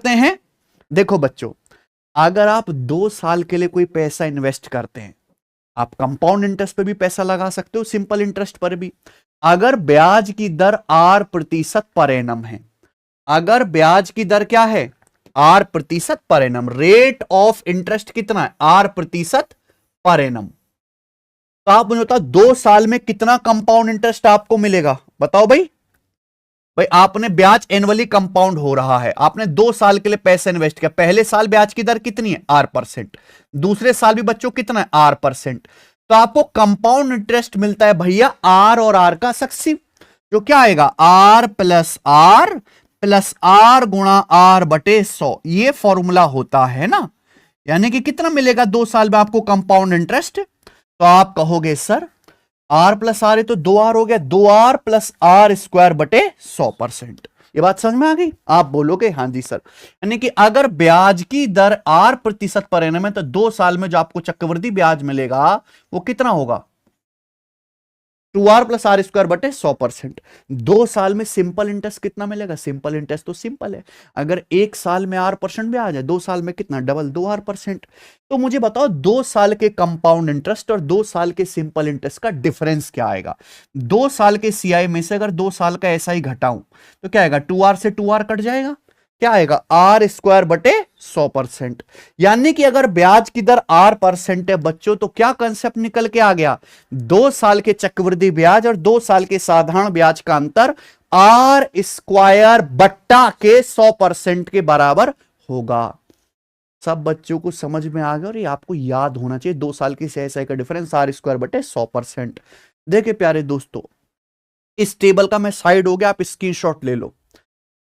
करते हैं? देखो बच्चों, अगर आप 2 साल के लिए कोई पैसा इन्वेस्ट करते हैं, आप कंपाउंड इंटरेस्ट पे भी पैसा लगा सकते हो, सिंपल इंटरेस्ट पर भी। अगर ब्याज की दर 8% पर एनम है, अगर ब्याज की दर क्या है 8% per annum, rate of interest कितना है 8% पर एनम, तो आप मुझे बताओ 2 साल में कितना कंपाउंड इंटरेस्ट आपको मिलेगा? बताओ भाई। भाई आपने ब्याज एनुअली कंपाउंड हो रहा है, आपने 2 साल के लिए पैसा इन्वेस्ट किया, पहले साल ब्याज की दर कितनी है 8%, दूसरे साल भी बच्चों कितना है 8%, तो आपको कंपाउंड इंटरेस्ट मिलता है भैया आर और आर का सक्सिव, जो क्या आएगा आर प्लस आर गुणा आर बटे 100, ये फॉर्मूला होता है ना। यानी कि कितना मिलेगा 2 साल में आपको कंपाउंड इंटरेस्ट? तो आप कहोगे सर आर प्लस आर है तो 2R हो गया, 2R प्लस आर स्क्वायर बटे 100%। ये बात समझ में आ गई? आप बोलोगे हाँ जी सर। यानी कि अगर ब्याज की दर 8% पर एनम है तो 2 साल में जो आपको चक्रवृद्धि ब्याज मिलेगा वो कितना होगा 2R प्लस आर स्क्वायर बटे 100%। 2 साल में सिंपल इंटरेस्ट कितना मिलेगा? सिंपल इंटरेस्ट तो सिंपल है, अगर 1 साल में R% ब्याज है, 2 साल में कितना डबल 2R%। तो मुझे बताओ 2 साल के कंपाउंड इंटरेस्ट और 2 साल के सिंपल इंटरेस्ट का डिफरेंस क्या आएगा? 2 साल के सीआई में से अगर 2 साल का एसआई घटाऊं तो क्या आएगा 2R से 2R कट जाएगा, क्या आएगा आर स्क्वायर बटे 100%। यानी कि अगर ब्याज की दर R% है बच्चों, तो क्या कंसेप्ट निकल के आ गया? 2 साल के चक्रवृद्धि ब्याज और 2 साल के साधारण ब्याज का अंतर आर स्क्वायर बट्टा के 100% के बराबर होगा। सब बच्चों को समझ में आ गया और ये आपको याद होना चाहिए। 2 साल की सीआईएसआई का डिफरेंस आर स्क्वायर बटे 100%। देखिए प्यारे दोस्तों, इस टेबल का मैं साइड हो गया, आप स्क्रीनशॉट ले लो।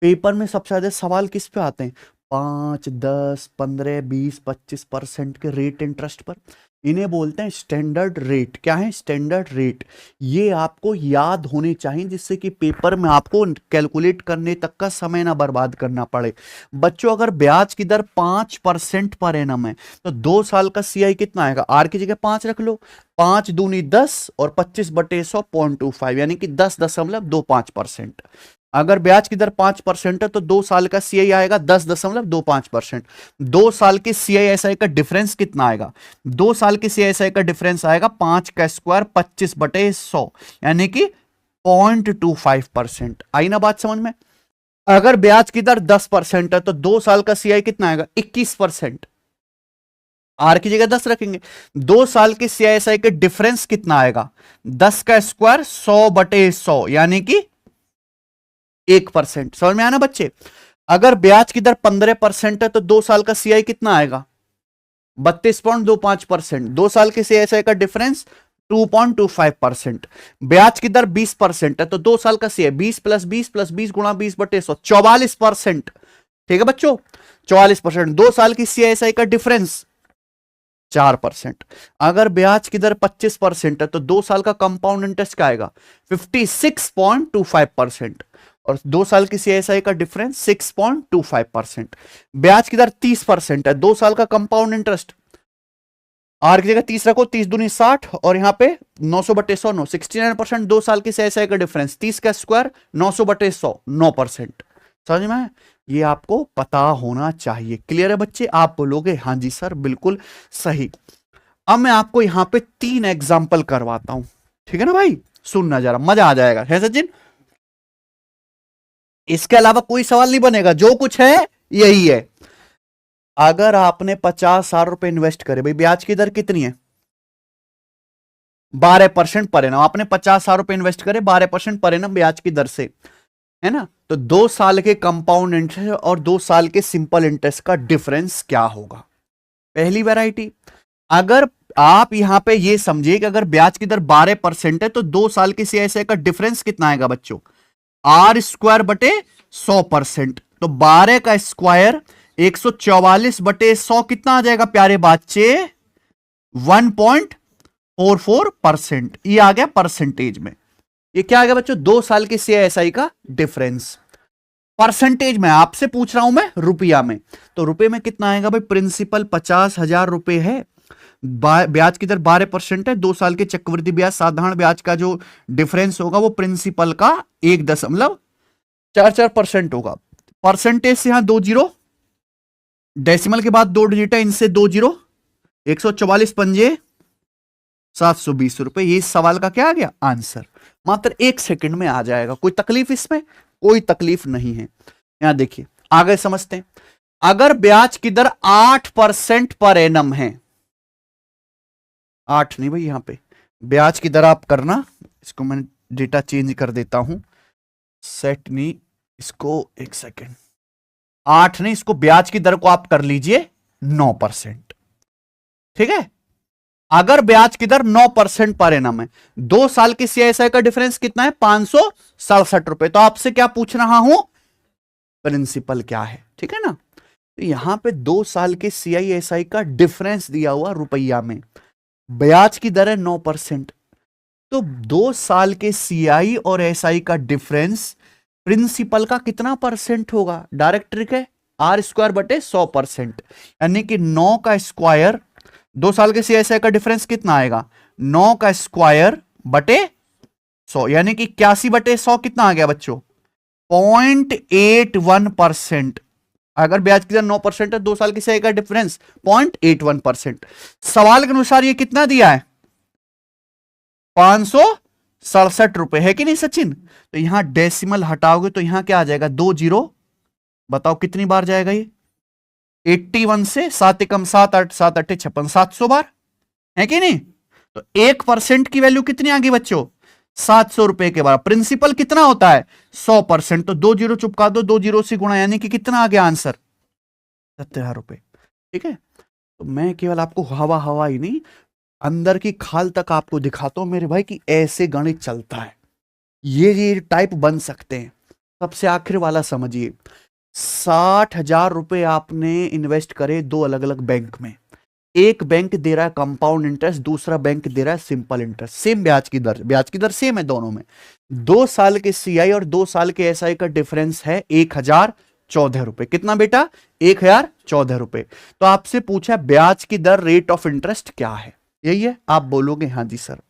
पेपर में सबसे ज्यादा सवाल किस पे आते हैं? 5, 10, 15, 20, 25% के रेट इंटरेस्ट पर। इन्हें बोलते हैं स्टैंडर्ड रेट। क्या है स्टैंडर्ड रेट? ये आपको याद होने चाहिए जिससे कि पेपर में आपको कैलकुलेट करने तक का समय ना बर्बाद करना पड़े। बच्चों अगर ब्याज की दर 5% पर एनम है तो 2 साल का सीआई कितना आएगा? आर की जगह 5 रख लो, 5 दूनी 10 और 25 बटे 100 0.25, यानी कि 10.25%। अगर ब्याज की दर 5% है तो 2 साल का सीआई आएगा 10.25%। 2 साल के सीआईएसआई का डिफरेंस कितना आएगा? 2 साल के सीआईएसआई का डिफरेंस आएगा 5 का स्क्वायर 25 बटे 100, यानी कि 0.25%। आई ना बात समझ में? अगर ब्याज की दर 10% है तो 2 साल का सीआई कितना आएगा 21%। आर की जगह 10 रखेंगे। 2 साल के सीआईएसआई के डिफरेंस कितना आएगा? 10 का स्क्वायर 100 बटे 100, यानी कि 1%। समझ में आना बच्चे? अगर ब्याज की दर 15% है तो 2 साल का सीआई कितना आएगा? 32.25%। 2 साल के सीआईएसआई का डिफरेंस 2.25%। ब्याज की दर 20% है तो 2 साल का सीआई 20 प्लस 20 प्लस 20 गुणा 20 बटे 100, 44%। ठीक है बच्चों, 44%। 2 साल की सीआईएसआई का डिफरेंस 4%। अगर ब्याज की दर 25% है तो 2 साल का कंपाउंड इंटरेस्ट क्या आएगा 56.25%। और 2 साल की सीआईएसआई का डिफरेंस 6.25%। ब्याज की दर 30% है, 2 साल का कंपाउंड इंटरेस्ट आर की जगह 30 रखो, 30 दूनी 60 और यहां पे 900 बटे 100 9, 69%। 2 साल की सीआईएसआई का डिफरेंस 30 का स्क्वायर 900 बटे 100, 9%। समझ में? ये आपको पता होना चाहिए। क्लियर है बच्चे? आप बोलोगे हाँ जी सर बिल्कुल सही। अब मैं आपको यहां पे 3 एग्जाम्पल करवाता हूं, ठीक है ना भाई? सुनना जरा, मजा आ जाएगा। है सचिन? इसके अलावा कोई सवाल नहीं बनेगा, जो कुछ है यही है। अगर आपने 50,000 रुपए इन्वेस्ट करे, भाई ब्याज की दर कितनी है 12% पर एनम, आपने 50,000 रुपए इन्वेस्ट करे 12% पर एनम ब्याज की दर से, है ना? तो 2 साल के कंपाउंड इंटरेस्ट और 2 साल के सिंपल इंटरेस्ट का डिफरेंस क्या होगा? पहली वैरायटी, अगर आप यहां पे ये समझिए कि अगर ब्याज की दर 12% है तो 2 साल के सीआईएसआई का डिफरेंस कितना आएगा बच्चों? आर स्क्वायर बटे 100%। तो 12 का स्क्वायर 144 बटे 100 कितना आ जाएगा प्यारे बच्चे? 1.44%। ये आ गया परसेंटेज में। ये क्या आ गया बच्चों? 2 साल के सीआईएसआई का डिफरेंस। परसेंटेज में आपसे पूछ रहा हूं मैं रुपया में, तो रुपए में कितना आएगा भाई? प्रिंसिपल 50,000 रुपए है, ब्याज की दर 12% है, 2 साल के चक्रवृद्धि ब्याज साधारण ब्याज का जो डिफरेंस होगा वो प्रिंसिपल का 1.44% होगा। परसेंटेज से यहां 2 जीरो डेसिमल के बाद 2 डिजिट है, इनसे 2 जीरो, 144 पंजे 720 रुपए। ये इस सवाल का क्या आ गया आंसर, मात्र 1 सेकंड में आ जाएगा। कोई तकलीफ इसमें, कोई तकलीफ नहीं है। यहां देखिए आगे समझते हैं। अगर ब्याज की दर 8% पर एनम है, 8 नहीं भाई, यहां पे ब्याज की दर आप करना, इसको मैं डेटा चेंज कर देता हूं, सेट नहीं, इसको 1 सेकेंड, 8 नहीं, इसको ब्याज की दर को आप कर लीजिए 9%। ठीक है, अगर ब्याज की दर 9% पर एनम है, 2 साल की सीआईएसआई का डिफरेंस कितना है 567 रुपए। तो आपसे क्या पूछ रहा हूं, प्रिंसिपल क्या है। ठीक है ना, तो यहां पे 2 साल के सीआईएसआई का डिफरेंस दिया हुआ रुपया में, ब्याज की दर है 9%, तो 2 साल के सीआई और एसआई का डिफरेंस प्रिंसिपल का कितना परसेंट होगा। डायरेक्ट ट्रिक है, आर स्क्वायर बटे 100%, यानी कि 9 का स्क्वायर, 2 साल के सीआईएसआई का डिफरेंस कितना आएगा 9 का स्क्वायर बटे 100, यानी कि 81 बटे 100 कितना आ गया बच्चों 0.81%। अगर ब्याज की दर 9% है, 2 साल की सीआईएसआई का डिफरेंस 0.81%। सवाल के अनुसार ये कितना दिया है 567 रुपए, है कि नहीं सचिन। तो यहां डेसिमल हटाओगे तो यहां क्या आ जाएगा 2 जीरो, बताओ कितनी बार जाएगा ये 81 से 7 एकम 7 8 7 8 56, 700 बार, है कि नहीं। तो 1% की वैल्यू कितनी आ गई बच्चों 700 रुपए के बराबर। प्रिंसिपल कितना होता है 100%, तो 2 जीरो चुपका दो, 2 जीरो से गुणा, यानी कि कितना आ गया आंसर 70,000 रुपए। ठीक है, तो मैं केवल आपको हवा हवा ही नहीं, अंदर की खाल तक आपको दिखाता हूं मेरे भाई कि ऐसे गणित चलता है, ये टाइप बन सकते हैं। सबसे आखिर वाला समझिए, 60,000 रुपए आपने इन्वेस्ट करे 2 अलग अलग बैंक में, एक बैंक दे रहा है कंपाउंड इंटरेस्ट, दूसरा बैंक दे रहा है सिंपल इंटरेस्ट, सेम ब्याज की दर सेम है दोनों में। 2 साल के सीआई और 2 साल के एसआई का डिफरेंस है 1014 रुपए। कितना बेटा 1014 रुपए। तो आपसे पूछा ब्याज की दर रेट ऑफ इंटरेस्ट क्या है, यही है, आप बोलोगे हाँ जी सर।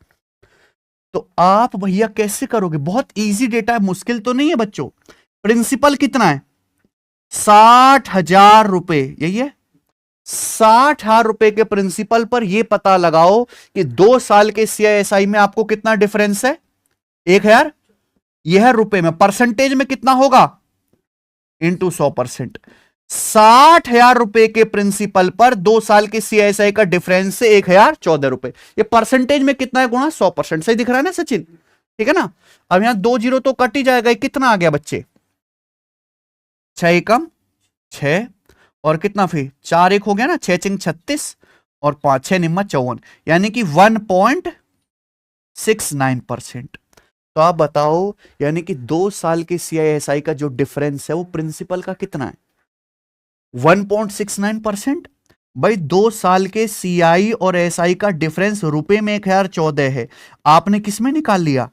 तो आप भैया कैसे करोगे, बहुत इजी डेटा है, मुश्किल तो नहीं है बच्चों। प्रिंसिपल कितना है 60,000 रुपए, यही है 60,000 रुपए के प्रिंसिपल पर यह पता लगाओ कि 2 साल के सीआईएसआई में आपको कितना डिफरेंस है 1000, यह है रुपए में, परसेंटेज में कितना होगा इंटू 100%। 60,000 रुपए के प्रिंसिपल पर 2 साल के सीआईएसआई का डिफरेंस से 1014 रुपए, ये परसेंटेज में कितना है गुणा 100%। सही दिख रहा है ना सचिन, ठीक है ना। अब यहां 2 जीरो तो कट ही जाएगा, कितना आ गया बच्चे 6 एकम 6 और कितना फिर 4 एक हो गया ना, 6 चिंग 36 और 5 6 निम्मा 54, यानी कि 1.69%। तो आप बताओ, यानी कि 2 साल के सीआईएसआई का जो डिफरेंस है वो प्रिंसिपल का कितना है 1.69%। भाई 2 साल के सीआई और एसआई का डिफरेंस रुपए में 1014 है, आपने किस में निकाल लिया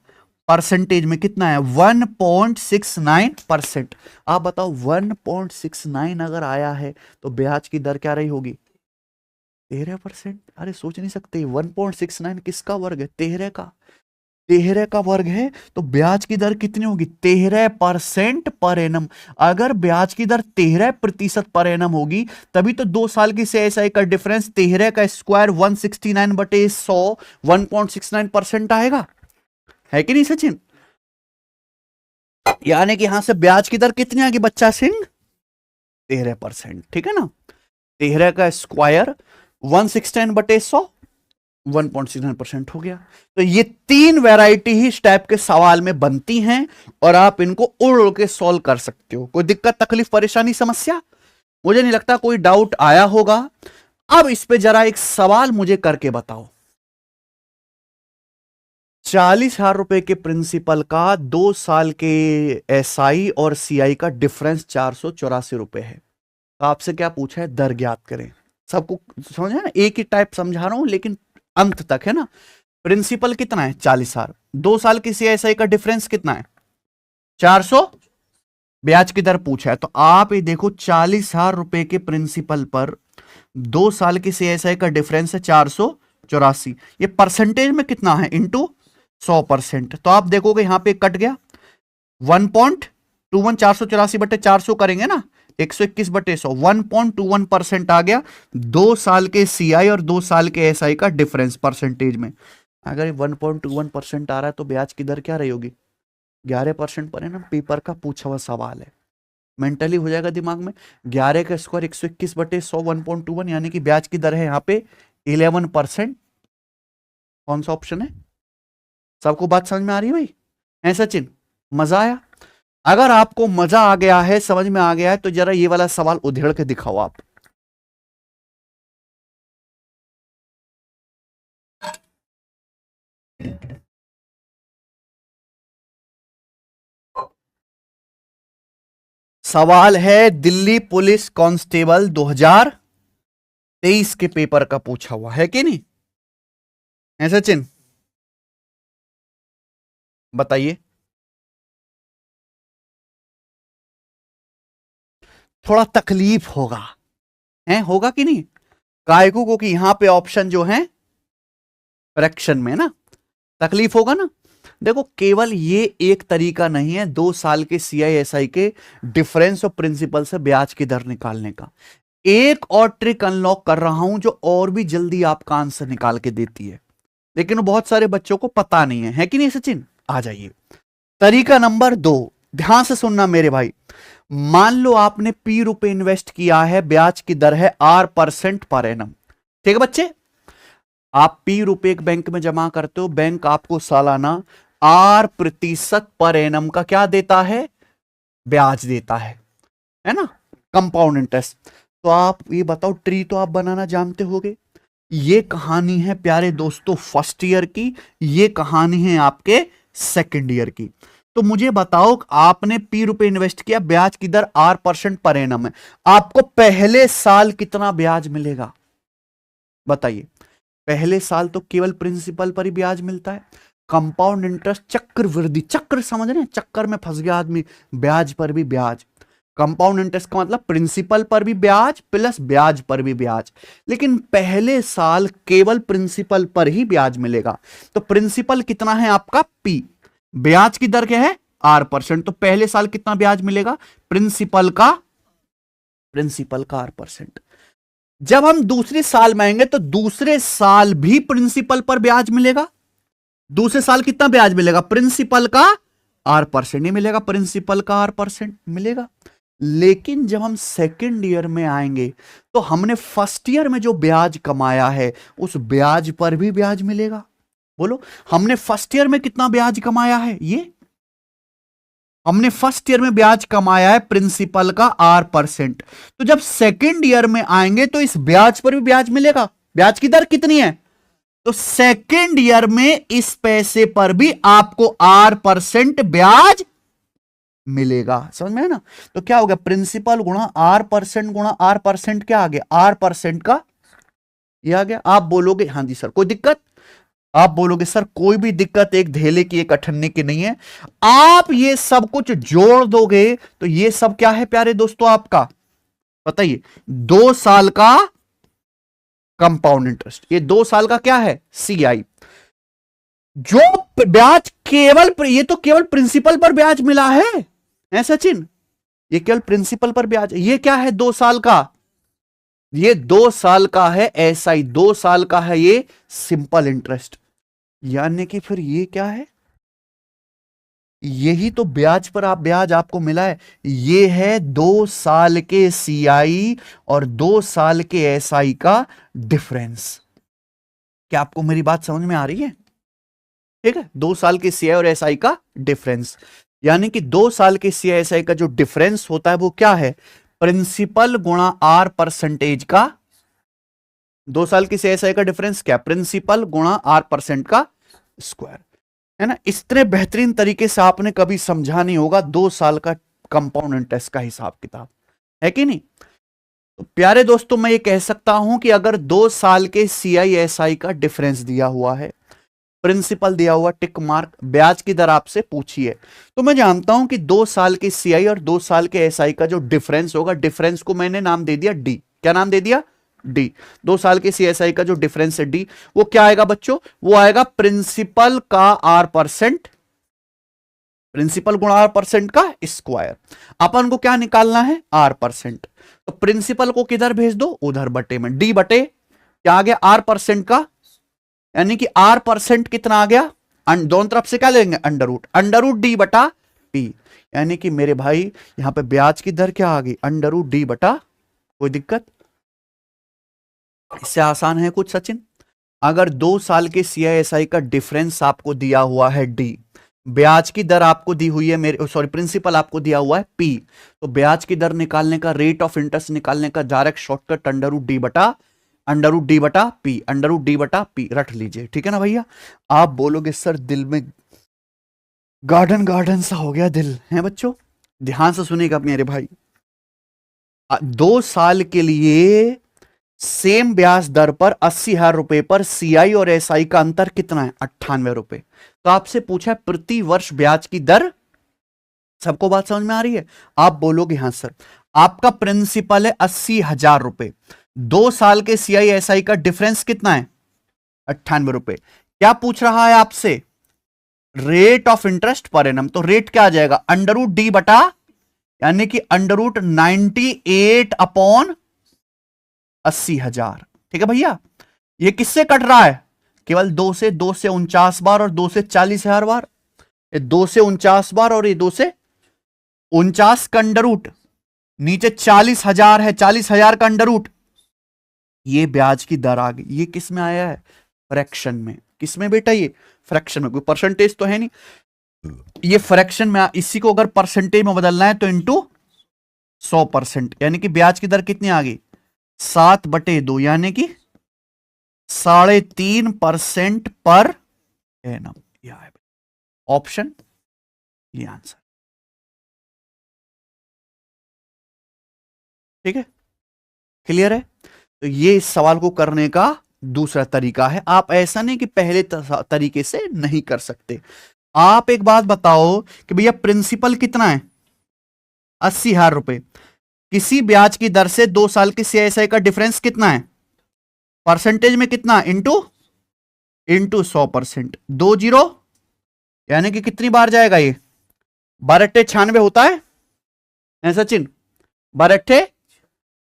परसेंटेज में, कितना है 1.69%। आप बताओ 1.69 अगर आया है तो ब्याज की दर क्या रही होगी 13%। अरे सोच नहीं सकते 1.69 किसका वर्ग है 13 का, 13 का वर्ग है, तो ब्याज की दर कितनी होगी 13% पर एनम। अगर ब्याज की दर 13% पर एनम होगी तभी तो 2 साल की सीआईएसआई का डिफरेंस 13 का स्क्वायर 169 बटे 100 1.69% आएगा, है कि नहीं सचिन। यानी कि यहां से ब्याज की दर कितनी आ गई बच्चा सिंह 13%। ठीक है ना, 13 का स्क्वायर 169 बटे 100 1.69% हो गया। तो ये 3 वैरायटी ही इस टाइप के सवाल में बनती हैं और आप इनको उड़ उड़ के सॉल्व कर सकते हो। कोई दिक्कत तकलीफ परेशानी समस्या, मुझे नहीं लगता कोई डाउट आया होगा। अब इस पे जरा एक सवाल मुझे करके बताओ, 40,000 रुपए के प्रिंसिपल का 2 साल के एसआई और सीआई का डिफरेंस 484 रुपए है। तो आपसे क्या पूछा है दर ज्ञात करें। सबको समझ है ना, एक ही टाइप समझा रहा हूं लेकिन अंत तक है ना। प्रिंसिपल कितना है 40,000, 2 साल की सीआईएसआई का डिफरेंस कितना है 400, ब्याज की दर पूछा है। तो आप ये देखो 40,000 रुपए के प्रिंसिपल पर 2 साल की सीआईएसआई का डिफरेंस है 484, ये परसेंटेज में कितना है इंटू 100%। तो आप देखोगे यहां पे कट गया 1.21, 484 बटे 400 करेंगे ना, 121/100 1.21% आ गया 2 साल के सीआई और 2 साल के एसआई का डिफरेंस परसेंटेज में। अगर 1.21% आ रहा है तो ब्याज की दर क्या रही होगी? 11% पर है ना। पेपर का पूछा हुआ सवाल है, मेंटली हो जाएगा दिमाग में। 11 का स्क्वायर 121/100 1.21 यानी कि ब्याज की दर है यहाँ पे 11%। कौन सा ऑप्शन है? सबको बात समझ में आ रही है भाई? है सचिन? मजा आया? अगर आपको मजा आ गया है, समझ में आ गया है, तो जरा ये वाला सवाल उधेड़ के दिखाओ आप। सवाल है दिल्ली पुलिस कांस्टेबल 2023 के पेपर का पूछा हुआ है कि नहीं? है सचिन? बताइए। थोड़ा तकलीफ होगा, है होगा कि नहीं? कायकू को कि यहां पे ऑप्शन जो है फ्रैक्शन में ना, तकलीफ होगा ना। देखो केवल ये एक तरीका नहीं है 2 साल के सीआईएसआई के डिफरेंस और प्रिंसिपल से ब्याज की दर निकालने का। एक और ट्रिक अनलॉक कर रहा हूं जो और भी जल्दी आपका आंसर निकाल के देती है, लेकिन वो बहुत सारे बच्चों को पता नहीं है कि नहीं सचिन? आ जाइए। तरीका नंबर 2, ध्यान से सुनना मेरे भाई। मान लो आपने ₹P इन्वेस्ट किया है, ब्याज की दर है R% पर एनम। ठीक है बच्चे? आप ₹P एक बैंक में जमा करते हो, बैंक आपको सालाना R% पर एनम का क्या देता है? ब्याज देता है ना, कंपाउंड इंटरेस्ट। तो आप ये बताओ, ट्री तो आप बनाना जानते होगे। ये कहानी है प्यारे दोस्तों फर्स्ट ईयर की, ये कहानी है आपके सेकंड ईयर की। तो मुझे बताओ, आपने ₹P इन्वेस्ट किया, ब्याज की दर R% पर एनम है, आपको पहले साल कितना ब्याज मिलेगा? बताइए। पहले साल तो केवल प्रिंसिपल पर ही ब्याज मिलता है। कंपाउंड इंटरेस्ट चक्रवृद्धि, चक्र समझ रहे हैं, चक्कर में फंस गया आदमी, ब्याज पर भी ब्याज। कंपाउंड इंटरेस्ट का मतलब प्रिंसिपल पर भी ब्याज प्लस ब्याज पर भी ब्याज, लेकिन पहले साल केवल प्रिंसिपल पर ही ब्याज मिलेगा। तो प्रिंसिपल कितना है आपका? P, ब्याज की दर क्या है? R%। तो पहले साल कितना ब्याज मिलेगा? प्रिंसिपल का R%। जब हम दूसरे साल में आएंगे तो दूसरे साल भी प्रिंसिपल पर ब्याज मिलेगा। दूसरे साल कितना ब्याज मिलेगा? प्रिंसिपल का R% ही मिलेगा, प्रिंसिपल का R% मिलेगा। लेकिन जब हम सेकेंड ईयर में आएंगे तो हमने फर्स्ट ईयर में जो ब्याज कमाया है उस ब्याज पर भी ब्याज मिलेगा। बोलो, हमने फर्स्ट ईयर में कितना ब्याज कमाया है? ये हमने फर्स्ट ईयर में ब्याज कमाया है प्रिंसिपल का R%। तो जब सेकेंड ईयर में आएंगे तो इस ब्याज पर भी ब्याज मिलेगा। ब्याज की दर कितनी है? तो सेकेंड ईयर में इस पैसे पर भी आपको R% ब्याज मिलेगा। समझ में है ना? तो क्या हो गया? प्रिंसिपल गुणा R% गुणा R%, क्या आ गया? R% का ये आ गया। आप बोलोगे हाँ जी सर कोई दिक्कत? आप बोलोगे सर कोई भी दिक्कत एक धेले की एक अठन्ने की नहीं है। आप ये सब कुछ जोड़ दोगे तो ये सब क्या है प्यारे दोस्तों आपका? बताइए। 2 साल का कंपाउंड इंटरेस्ट, ये 2 साल का क्या है? सीआई। जो ब्याज केवल, ये तो केवल प्रिंसिपल पर ब्याज मिला है सचिन? ये केवल प्रिंसिपल पर ब्याज, ये क्या है? 2 साल का, ये 2 साल का है एसआई, 2 साल का है ये सिंपल इंटरेस्ट। यानी कि फिर ये क्या है? यही तो ब्याज पर आप ब्याज आपको मिला है। ये है 2 साल के सीआई और 2 साल के एसआई का डिफरेंस। क्या आपको मेरी बात समझ में आ रही है? ठीक है, 2 साल के सीआई और एसआई का डिफरेंस, यानी कि 2 साल के सीआई एसआई का जो डिफरेंस होता है वो क्या है? प्रिंसिपल गुणा R% का। 2 साल की सीआई एसआई का डिफरेंस क्या? प्रिंसिपल गुणा R% का स्क्वायर, है ना? इस तरह बेहतरीन तरीके से आपने कभी समझा नहीं होगा 2 साल का कंपाउंड इंटरेस्ट का हिसाब किताब, है कि नहीं? तो प्यारे दोस्तों मैं ये कह सकता हूं कि अगर 2 साल के सीआईएसआई का डिफरेंस दिया हुआ है, प्रिंसिपल दिया हुआ टिक मार्क, ब्याज की दर आपसे पूछी है, तो मैं जानता हूं कि 2 साल के सीआई और 2 साल के एसआई का जो डिफरेंस होगा, डिफरेंस को मैंने नाम दे दिया डी। क्या नाम दे दिया? डी। 2 साल के सीएसआई का जो डिफरेंस है डी, वो क्या आएगा बच्चों? वो आएगा प्रिंसिपल का R%, प्रिंसिपल गुणा आर परसेंट का स्क्वायर। अपन को क्या निकालना है, आर परसेंट। तो प्रिंसिपल को किधर भेज दो, उधर बटे में, डी बटे क्या आ गया, आर परसेंट का, यानी कि आर परसेंट कितना आ गया, दोनों तरफ से क्या लेंगे, अंडर रूट डी बटा पी। यानी कि मेरे भाई यहां पे ब्याज की दर क्या आ गई, अंडर रूट डी बटा, कोई दिक्कत, इससे आसान है कुछ सचिन। अगर 2 साल के सीआईएसआई का डिफरेंस आपको दिया हुआ है डी, ब्याज की दर आपको दी हुई है मेरे, सॉरी प्रिंसिपल आपको दिया हुआ है पी, तो ब्याज की दर निकालने का, रेट ऑफ इंटरेस्ट निकालने का direct shortcut under root D बटा पी, अंडर रूट डी बटा पी रट लीजिए, ठीक है ना भैया। आप बोलोगे सर दिल में गार्डन गार्डन सा हो गया दिल, है बच्चों, ध्यान से सुनिएगा मेरे भाई। 2 साल के लिए सेम ब्याज दर पर 80,000 रुपए पर सीआई और एसआई का अंतर कितना है, 98 रुपए। तो आपसे पूछा है प्रति वर्ष ब्याज की दर, सबको बात समझ में आ रही है। आप बोलोगे हाँ सर, आपका प्रिंसिपल है 80,000 रुपए, 2 साल के सीआई एसआई का डिफरेंस कितना है, 98 रुपए। क्या पूछ रहा है आपसे, rate of interest per annum, तो रेट क्या आ जाएगा, अंडर रूट डी बटा, यानी कि अंडर रूट 98 अपॉन 80,000, ठीक है भैया। ये किससे कट रहा है, केवल 2 से 49 बार और 2 से 40,000 बार, ये 2 से 49 बार और ये 2 से 49 का अंडर रूट, नीचे 40,000 है, 40,000 का अंडर रूट, ये ब्याज की दर आ गई। ये किस में आया है, फ्रैक्शन में। किस में बेटा, ये फ्रैक्शन में, कोई परसेंटेज तो है नहीं, ये फ्रैक्शन में। इसी को अगर परसेंटेज में बदलना है तो इंटू 100%, यानी कि ब्याज की दर कितनी आ गई, 7/2, यानी कि 3.5% पर एनम। ऑप्शन, ये आंसर, ठीक है, क्लियर है। तो ये इस सवाल को करने का दूसरा तरीका है। आप ऐसा नहीं कि पहले तरीके से नहीं कर सकते। आप एक बात बताओ कि भैया प्रिंसिपल कितना है, 80,000 रुपए, किसी ब्याज की दर से 2 साल की सीआईएसआई का डिफरेंस कितना है, परसेंटेज में कितना, इंटू 100%, 2 जीरो, यानी कि कितनी बार जाएगा ये, 12/96 होता है सचिन, 12,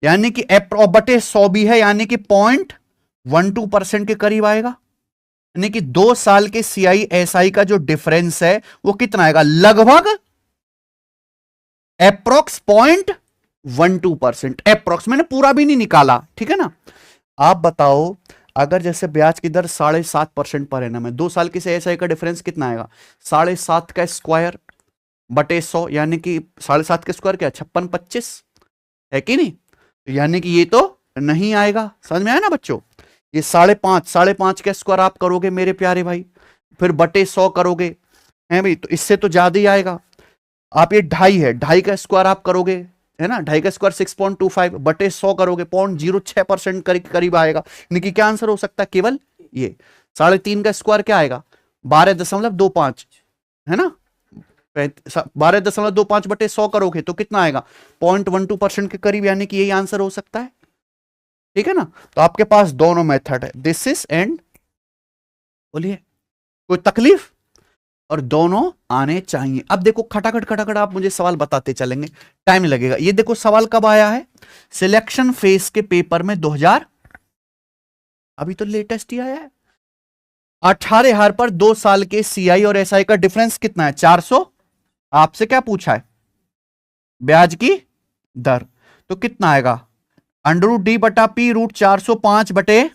यानी कि बटे 100 भी है, यानी कि 0.12% के करीब आएगा। यानी कि 2 साल के सीआईएसआई का जो डिफरेंस है वो कितना आएगा, लगभग एप्रोक्स 0.12%, एप्रोक्स, मैंने पूरा भी नहीं निकाला, ठीक है ना। आप बताओ अगर जैसे ब्याज की दर 7.5% पर एनम है, 2 साल की सीआईएसआई का डिफरेंस कितना आएगा, 7.5 का स्क्वायर बटे 100, यानी कि 7.5 का स्क्वायर क्या, 56-25 है कि नहीं, यानी कि ये तो नहीं आएगा। समझ में आया ना बच्चों, ये 5.5 का स्क्वायर आप करोगे मेरे प्यारे भाई, फिर बटे 100 करोगे, है भाई, तो इससे तो ज्यादा ही आएगा। आप ये 2.5 है, 2.5 का स्क्वायर आप करोगे, है ना, 2.5 का स्क्वायर 6.25 बटे 100 करोगे, 0.06% करीब आएगा। यानी कि क्या आंसर हो सकता है, केवल ये। 3.5 का स्क्वायर क्या आएगा, 12.25, है ना, 12.25 बटे 100 करोगे तो कितना आएगा, 0.12% के करीब, यानी कि यही आंसर हो सकता है, ठीक है ना। तो आपके पास दोनों मेथड है, दिस इज एंड, बोलिए कोई तकलीफ, और दोनों आने चाहिए। अब देखो खटाखट आप मुझे सवाल बताते चलेंगे, टाइम लगेगा। ये देखो सवाल कब आया है, सिलेक्शन फेज के पेपर में 2000, अभी तो लेटेस्ट ही आया है, 18,000 पर 2 साल के सीआई और एसआई का डिफरेंस कितना है, 400। आपसे क्या पूछा है, ब्याज की दर, तो कितना आएगा, अंडर रूट डी बटा पी रूट 405 बटे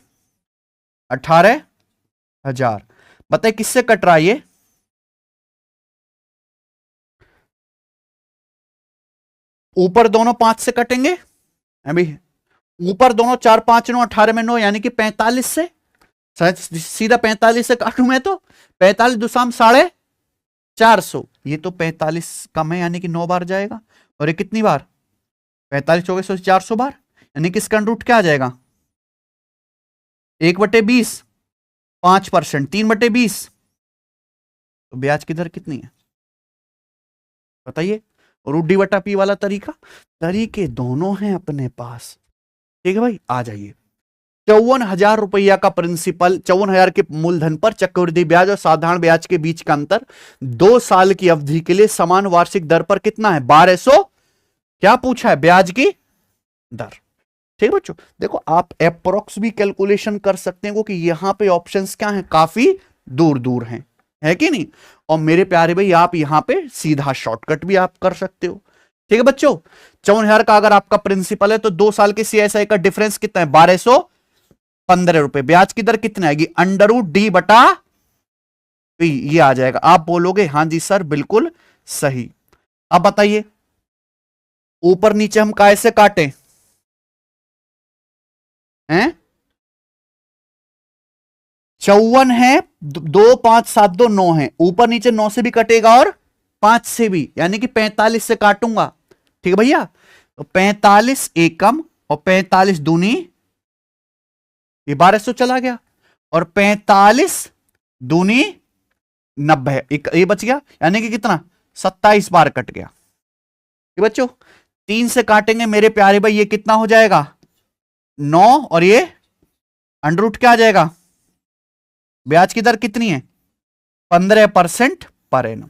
18,000। बताइए किससे कट रहा है ये, ऊपर दोनों 5 से कटेंगे, अभी ऊपर दोनों 4 5 9 18 में 9, यानी कि 45 से, सीधा 45 से काटू मैं तो 45 दुसाम 450, ये तो 45 कम है, यानी कि 9 बार जाएगा, और ये कितनी बार, 45 24 400 बार, यानी कि इसका रूट क्या आ जाएगा, 1/20, 5%, 3/20, तो ब्याज की दर कितनी है बताइए। रूट डी बटा पी वाला तरीके दोनों हैं अपने पास, ठीक है भाई, आ जाइए। 54,000 रुपया का प्रिंसिपल, 54,000 के मूलधन पर चक्रवृद्धि ब्याज और साधारण ब्याज के बीच का अंतर 2 साल की अवधि के लिए समान वार्षिक दर पर कितना है? 1200। क्या पूछा है? ब्याज की दर। ठीक है बच्चों, देखो आप अप्रोक्स भी कैलकुलेशन कर सकते हैं क्योंकि यहां पे ऑप्शंस क्या हैं? काफी दूर दूर हैं, है कि नहीं? और मेरे प्यारे भाई आप यहां पे सीधा शॉर्टकट भी आप कर सकते हो। ठीक है बच्चों, 54,000 का अगर आपका प्रिंसिपल है तो 2 साल के सीएसआई का डिफरेंस कितना है? 1215 रुपए। ब्याज की दर कितनी आएगी? √D/P ये आ जाएगा। आप बोलोगे हां जी सर बिल्कुल सही। अब बताइए ऊपर नीचे हम कैसे काटें हैं? 54 है, 2 5 7 2 9 है, ऊपर नीचे 9 से भी कटेगा और 5 से भी, यानी कि 45 से काटूंगा। ठीक है भैया, तो 45 एकम और 45 दूनी, ये 1200 चला गया, और 45 दूनी 90, ये बच गया, यानी कि कितना? 27 बार कट गया। ये बच्चों 3 से काटेंगे मेरे प्यारे भाई, ये कितना हो जाएगा? 9, और ये अंडर रूट क्या आ जाएगा? ब्याज की दर कितनी है? 15% पर एनम।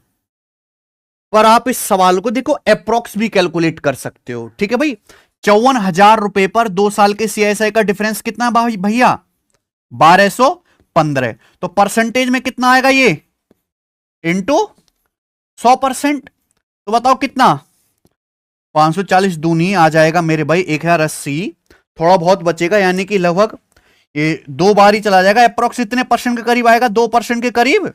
पर आप इस सवाल को देखो अप्रोक्स भी कैलकुलेट कर सकते हो। ठीक है भाई, 54,000 रुपए पर 2 साल के सीएसआई का डिफरेंस कितना भैया? 1215। तो परसेंटेज में कितना आएगा ये? इंटू 100%। तो बताओ कितना? 540 दूनी आ जाएगा मेरे भाई 1080। थोड़ा बहुत बचेगा, यानी कि लगभग ये 2 बार ही चला जाएगा। अप्रोक्स इतने परसेंट के करीब आएगा, 2% के करीब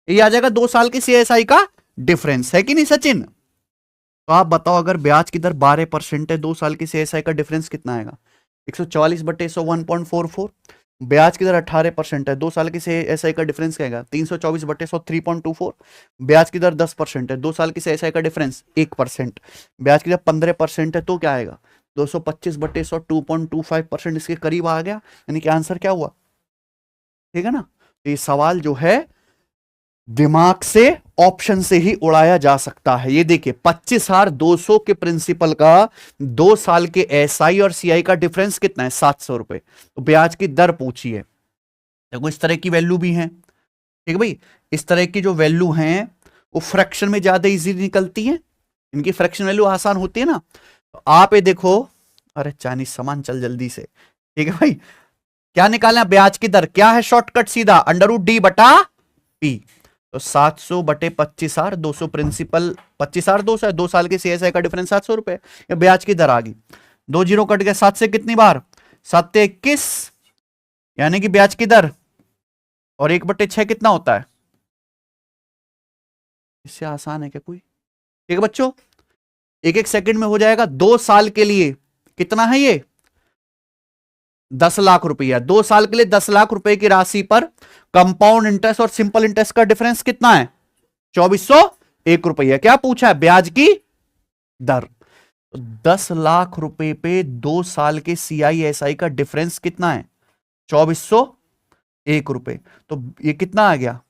ये आ जाएगा 2 साल के सीएसआई का डिफरेंस, है कि नहीं सचिन? तो आप बताओ अगर ब्याज की दर 12% है, 2 साल की सीएसआई का डिफरेंस कितना आएगा? 144/100 1.44। ब्याज की दर 18% है, 2 साल की सीएसआई का डिफरेंस क्या आएगा? 324/100 3.24। ब्याज की दर 10% है, 2 साल की सीएसआई का डिफरेंस 1%। ब्याज की दर 15% है तो क्या आएगा? 225/100 2.25% इसके करीब आ गया, यानी कि आंसर क्या हुआ? ठीक है ना? ये सवाल जो है दिमाग से, ऑप्शन से ही उड़ाया जा सकता है। ये देखिए 25,200 के प्रिंसिपल का 2 साल के एसआई और सीआई का डिफरेंस कितना है? 700 रुपए। तो ब्याज की दर पूछी है। देखो इस तरह की वैल्यू भी है। ठीक है भाई, इस तरह की जो वैल्यू हैं वो फ्रैक्शन में ज्यादा इजी निकलती है, इनकी फ्रैक्शन वैल्यू आसान होती है ना। तो आप ये देखो, अरे चाइनीज सामान चल जल्दी से। ठीक है भाई, क्या निकालना? ब्याज की दर क्या है? शॉर्टकट सीधा √D/P। तो 700/25R 200 प्रिंसिपल 25R 200 है, 2 साल के सीएसआई का डिफरेंस 700 रुपए। या ब्याज की दर आ गई, 2 जीरो कट गया, 7 से कितनी बार? 7 से 21, यानी कि ब्याज की दर, और 1/6 कितना होता है? इससे आसान है क्या कोई? ठीक है बच्चों, 1-1 सेकंड में हो जाएगा। 2 साल के लिए कितना है ये? 10 लाख रुपया। 2 साल के लिए 10 लाख रुपए की राशि पर कंपाउंड इंटरेस्ट और सिंपल इंटरेस्ट का डिफरेंस कितना है? 2401 रुपया। क्या पूछा है? ब्याज की दर। 10 लाख रुपए पे 2 साल के सीआईएसआई का डिफरेंस कितना है? 2401 रुपए। तो ये कितना आ गया?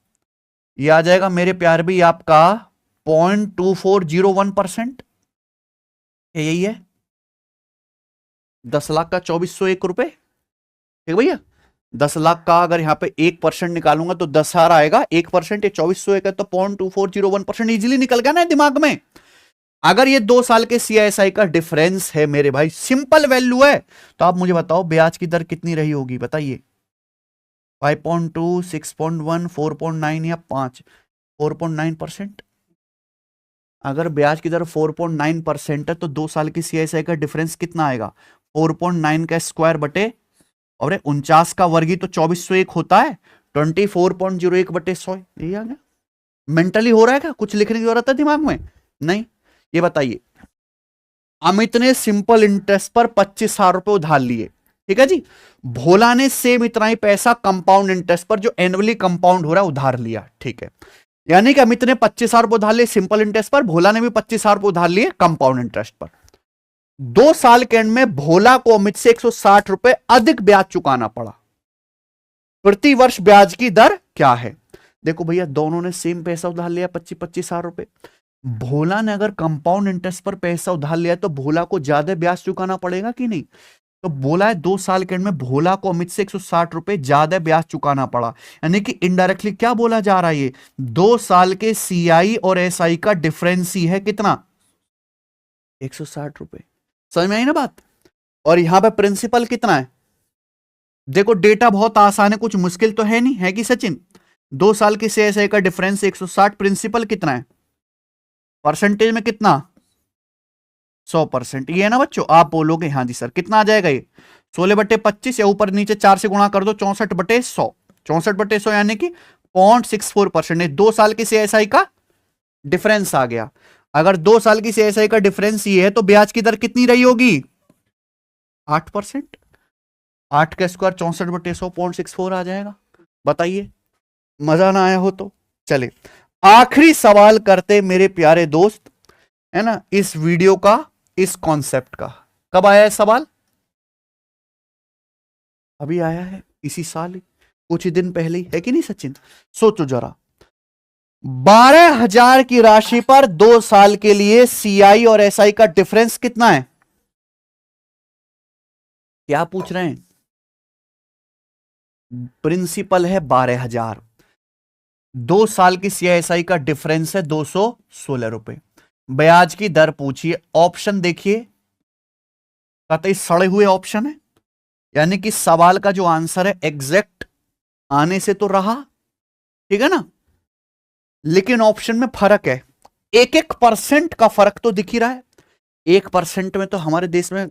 ये आ जाएगा मेरे प्यार भी आपका 0.2401%। यही है 10 लाख का 2401 रुपए। ठीक भैया, 10 लाख का अगर यहां पे 1% निकालूंगा तो 10,000 आएगा। 1% ये 2401 है तो 0.2401% इजीली निकल गया ना दिमाग में। अगर ये 2 साल के सीआईएसआई का डिफरेंस है मेरे भाई, सिंपल वैल्यू है, तो आप मुझे बताओ ब्याज की दर कितनी रही होगी? बताइए। 5.2 6.1 4.9 या 5? 4.9%। अगर ब्याज की दर 4.9% है तो 2 साल की सीआईएसआई का डिफरेंस कितना आएगा? 4.9 का स्क्वायर बटे, और 49 का वर्गी तो 2401 होता है, 24.01/100। यही आ गया। मेंटली हो रहा है क्या? कुछ लिखने की जरूरत है दिमाग में? नहीं। ये बताइए, अमित ने सिंपल इंटरेस्ट पर 25,000 रुपए उधार लिए। ठीक है जी। भोला ने सेम इतना ही पैसा कंपाउंड इंटरेस्ट पर, जो एनुअली कंपाउंड हो रहा है, उधार लिया। ठीक है, यानी कि अमित ने 25,000 रुपए उधार लिए सिंपल इंटरेस्ट पर, भोला ने भी 25,000 रुपए उधार लिए कंपाउंड इंटरेस्ट पर। 2 साल के एंड में भोला को अमित से 160 रुपए अधिक ब्याज चुकाना पड़ा। प्रति वर्ष ब्याज की दर क्या है? देखो भैया, दोनों ने सेम पैसा उधार लिया, 25,000 रुपए। भोला ने अगर कंपाउंड इंटरेस्ट पर पैसा उधार लिया तो भोला को ज्यादा ब्याज चुकाना पड़ेगा कि नहीं? तो बोला है 2 साल के एंड में भोला को अमित से 160 रुपए ज्यादा ब्याज चुकाना पड़ा, यानी कि इनडायरेक्टली क्या बोला जा रहा है, ये 2 साल के सीआई और एसआई का डिफरेंस ही है कितना, 160 रुपए। समझ में आई ना बात। और यहां पे प्रिंसिपल कितना है, देखो डेटा बहुत आसान है, कुछ मुश्किल तो है नहीं, है कि सचिन। 2 साल की सीआईएसआई का डिफरेंस 160, प्रिंसिपल कितना है, परसेंटेज में कितना, 100%। ये है ना बच्चों, आप बोलोगे हाँ जी सर, कितना आ जाएगा ये 16/25 या ऊपर नीचे 4 से गुणा कर दो, 64/100, 64/100 यानी कि 0.64%। 2 साल की सीआईएसआई का डिफरेंस आ गया। अगर 2 साल की सीआईएसआई का डिफरेंस ये है तो ब्याज की दर कितनी रही होगी, 8%। 8 का स्क्वायर 64/100, 0.64 आ जाएगा। बताइए, मजा ना आया हो तो चले आखिरी सवाल करते मेरे प्यारे दोस्त, है ना, इस वीडियो का, इस कॉन्सेप्ट का। कब आया है सवाल, अभी आया है, इसी साल ही, कुछ ही दिन पहले ही, है कि नहीं सचिन। सोचो जरा, 12,000 की राशि पर 2 साल के लिए सीआई और एसआई का डिफरेंस कितना है, क्या पूछ रहे हैं, प्रिंसिपल है 12,000, 2 साल की सीआईएसआई का डिफरेंस है 216 रुपए, ब्याज की दर पूछिए। ऑप्शन देखिए, कतई सड़े हुए ऑप्शन है, यानी कि सवाल का जो आंसर है एग्जैक्ट आने से तो रहा, ठीक है ना, लेकिन ऑप्शन में फर्क है, 1% का फर्क तो दिख ही रहा है। 1% में तो हमारे देश में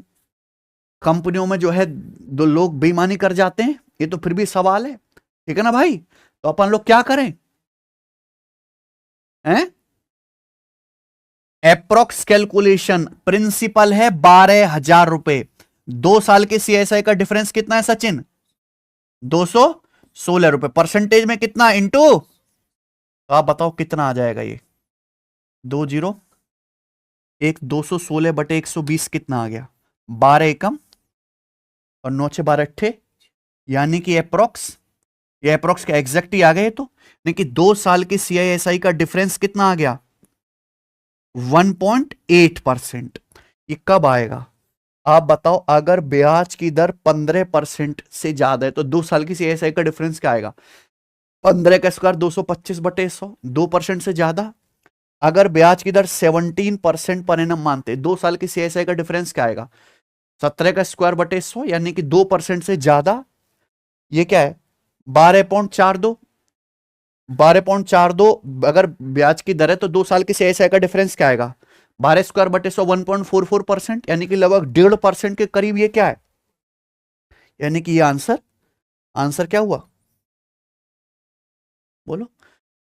कंपनियों में जो है 2 लोग बेईमानी कर जाते हैं, ये तो फिर भी सवाल है, ठीक है ना भाई। तो अपन लोग क्या करें, हैं, एप्रोक्स कैलकुलेशन, प्रिंसिपल है 12,000 रुपए, 2 साल के सीएसआई का डिफरेंस कितना है सचिन, 216 रुपए, परसेंटेज में कितना इंटू, तो आप बताओ कितना आ जाएगा ये, 20 एक 216/120 कितना आ गया, 12 एकम और 9 6 12 अट्ठे, यानी कि अप्रोक्स, ये अप्रोक्स का एग्जैक्ट ही आ गए, तो यानी कि 2 साल के सीआईएसआई का डिफरेंस कितना आ गया, 1.8%। ये कब आएगा आप बताओ, अगर ब्याज की दर 15% से ज्यादा है तो 2 साल की सीआईएसआई का डिफरेंस क्या आएगा, 15 का स्क्वायर 225/100, 2% से ज्यादा। अगर ब्याज की दर 17% पर एनम मानते, 2 साल की सीआईएसआई का डिफरेंस क्या आएगा, 17 का स्क्वायर बटे 100, यानी कि 2% से ज्यादा। ये क्या है, 12.42, 12.42 अगर ब्याज की दर है तो 2 साल की सीआईएसआई का डिफरेंस क्या आएगा, 12 स्क्वायर बटे 100, 1.44%, यानी कि लगभग 1.5% के करीब ये क्या है, यानी कि ये आंसर क्या हुआ, बोलो।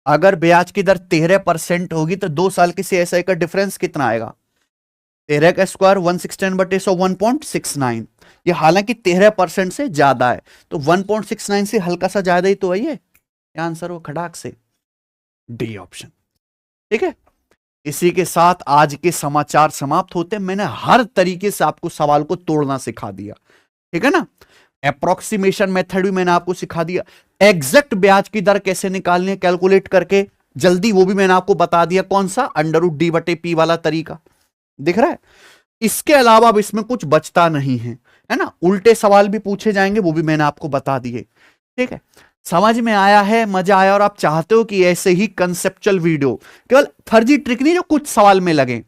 अगर ब्याज की दर 13% होगी तो 2 साल की सीआईएसआई का डिफरेंस कितना आएगा, 13 का स्क्वायर 116/100, 1.69। ये हालांकि 13% से ज्यादा है, तो 1.69 से हल्का सा ज्यादा ही तो है ये आंसर हो खड़ाक से, डी ऑप्शन, ठीक है। इसी के साथ आज के समाचार समाप्त होते हैं। मैंने हर तरीके से आपको सवाल को तोड़ना सिखा दिया, ठीक है ना, अप्रोक्सीमेशन मेथड भी मैंने आपको सिखा दिया, एग्जैक्ट ब्याज की दर कैसे निकालनी है कैलकुलेट करके जल्दी, वो भी मैंने आपको बता दिया, कौन सा, √d/p वाला तरीका, दिख रहा है। इसके अलावा अब इसमें कुछ बचता नहीं है ना, उल्टे सवाल भी पूछे जाएंगे, वो भी मैंने आपको बता दिए, ठीक है। समझ में आया है, मजा आया, और आप चाहते हो कि ऐसे ही कंसेप्चुअल वीडियो, केवल फर्जी ट्रिक नहीं जो कुछ सवाल में लगे,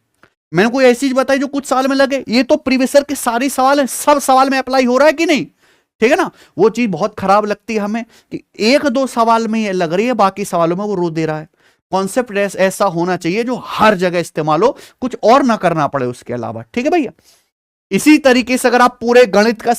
मैंने कोई ऐसी चीज बताई जो कुछ सवाल में लगे, ये तो प्रीवियस ईयर के सारे सवाल हैं, सब सवाल में अप्लाई हो रहा है कि नहीं, ठीक है ना। वो चीज बहुत खराब लगती है हमें कि 1-2 सवाल में ये लग रही है, बाकी सवालों में वो रो दे रहा है। कॉन्सेप्ट ऐसा होना चाहिए जो हर जगह इस्तेमाल हो, कुछ और ना करना पड़े उसके अलावा, ठीक है भैया। इसी तरीके से अगर आप पूरे गणित का